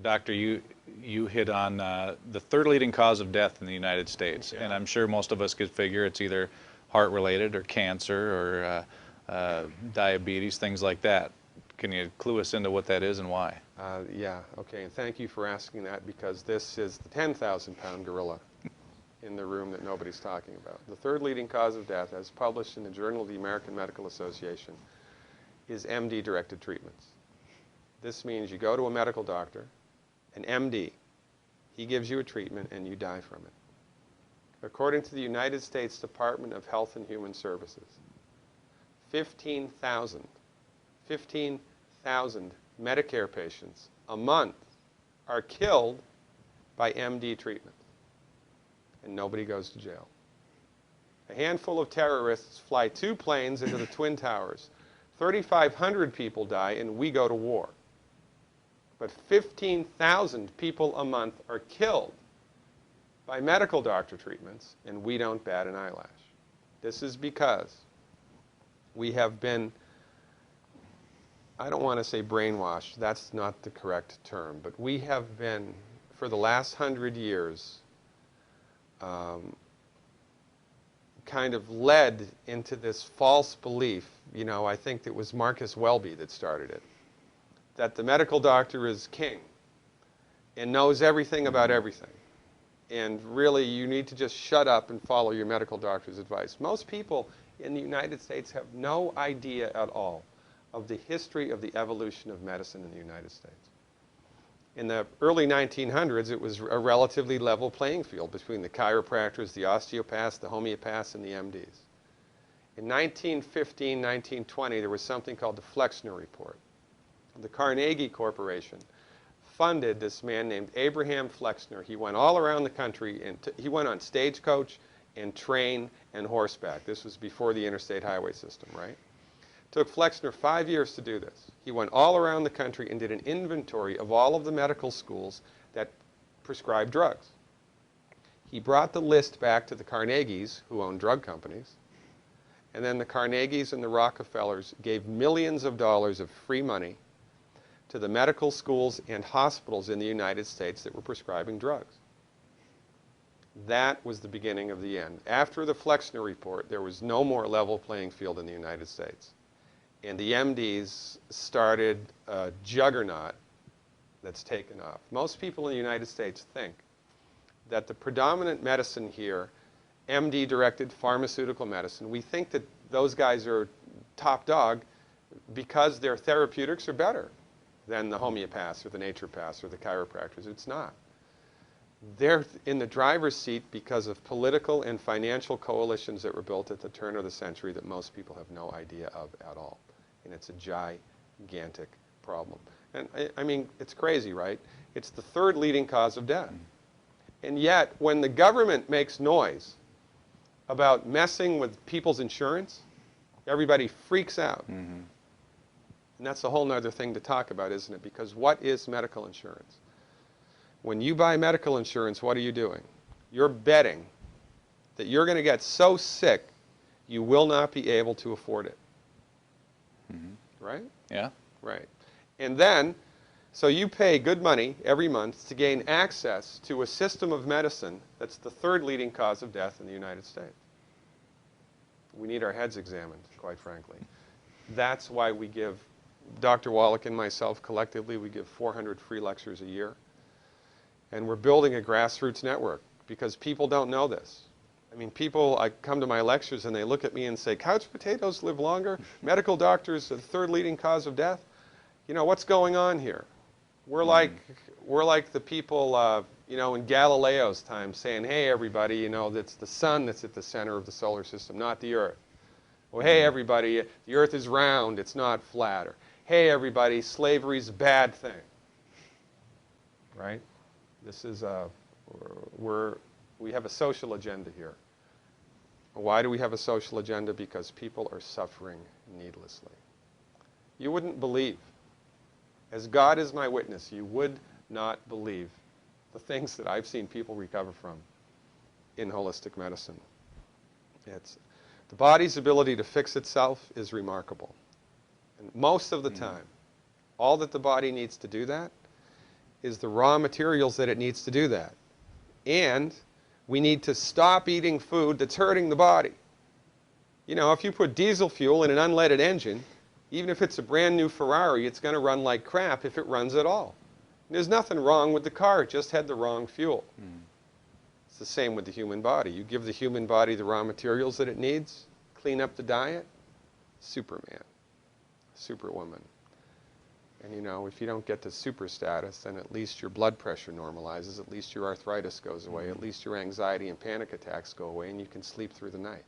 Doctor, you hit on the third leading cause of death in the United States, Yeah. and I'm sure most of us could figure it's either heart-related or cancer or diabetes, things like that. Can you clue us into what that is and why? Yeah, okay, and thank you for asking that, because this is the 10,000-pound gorilla in the room that nobody's talking about. The third leading cause of death, as published in the Journal of the American Medical Association, is MD-directed treatments. This means you go to a medical doctor, an MD, he gives you a treatment and you die from it. According to the United States Department of Health and Human Services, 15,000 Medicare patients a month are killed by MD treatment, and nobody goes to jail. A handful of terrorists fly 2 planes into the Twin Towers. 3,500 people die, and we go to war. But 15,000 people a month are killed by medical doctor treatments, and we don't bat an eyelash. This is because we have been, I don't want to say brainwashed, that's not the correct term, but we have been, for the last 100 years, kind of led into this false belief. You know, I think it was Marcus Welby that started it, that the medical doctor is king and knows everything about everything. And really, you need to just shut up and follow your medical doctor's advice. Most people in the United States have no idea at all of the history of the evolution of medicine in the United States. In the early 1900s, it was a relatively level playing field between the chiropractors, the osteopaths, the homeopaths, and the MDs. In 1915, 1920, there was something called the Flexner Report. The Carnegie Corporation funded this man named Abraham Flexner. He went all around the country, and he went on stagecoach and train and horseback. This was before the interstate highway system, right? Took Flexner 5 years to do this. He went all around the country and did an inventory of all of the medical schools that prescribed drugs. He brought the list back to the Carnegies, who owned drug companies, and then the Carnegies and the Rockefellers gave millions of dollars of free money to the medical schools and hospitals in the United States that were prescribing drugs. That was the beginning of the end. After the Flexner Report, there was no more level playing field in the United States. And the MDs started a juggernaut that's taken off. Most people in the United States think that the predominant medicine here, MD-directed pharmaceutical medicine, we think that those guys are top dog because their therapeutics are better than the homeopaths or the naturopaths or the chiropractors. It's not. They're in the driver's seat because of political and financial coalitions that were built at the turn of the century that most people have no idea of at all. And it's a gigantic problem. And I mean, it's crazy, right? It's the third leading cause of death. And yet, when the government makes noise about messing with people's insurance, everybody freaks out. Mm-hmm. And that's a whole other thing to talk about, isn't it? Because what is medical insurance? When you buy medical insurance, what are you doing? You're betting that you're going to get so sick you will not be able to afford it. Mm-hmm. Right? Yeah. Right. And then, so you pay good money every month to gain access to a system of medicine that's the third leading cause of death in the United States. We need our heads examined, quite frankly. That's why we give, Dr. Wallach and myself collectively, we give 400 free lectures a year. And we're building a grassroots network because people don't know this. I mean, people, I come to my lectures and they look at me and say, couch potatoes live longer? Medical doctors are the third leading cause of death? You know, what's going on here? We're like the people, you know, in Galileo's time saying, hey, everybody, you know, it's the sun that's at the center of the solar system, not the earth. Well, hey, everybody, the earth is round, it's not flat. Or, hey, everybody, slavery's a bad thing. Right? This is, we have a social agenda here. Why do we have a social agenda? Because people are suffering needlessly. You wouldn't believe, as God is my witness, you would not believe the things that I've seen people recover from in holistic medicine. The body's ability to fix itself is remarkable. And most of the time, all that the body needs to do that is the raw materials that it needs to do that. And we need to stop eating food that's hurting the body. You know, if you put diesel fuel in an unleaded engine, even if it's a brand new Ferrari, it's going to run like crap if it runs at all. And there's nothing wrong with the car, it just had the wrong fuel. It's the same with the human body. You give the human body the raw materials that it needs, clean up the diet, Superman, Superwoman. And you know, if you don't get to super status, then at least your blood pressure normalizes, at least your arthritis goes away, at least your anxiety and panic attacks go away, and you can sleep through the night.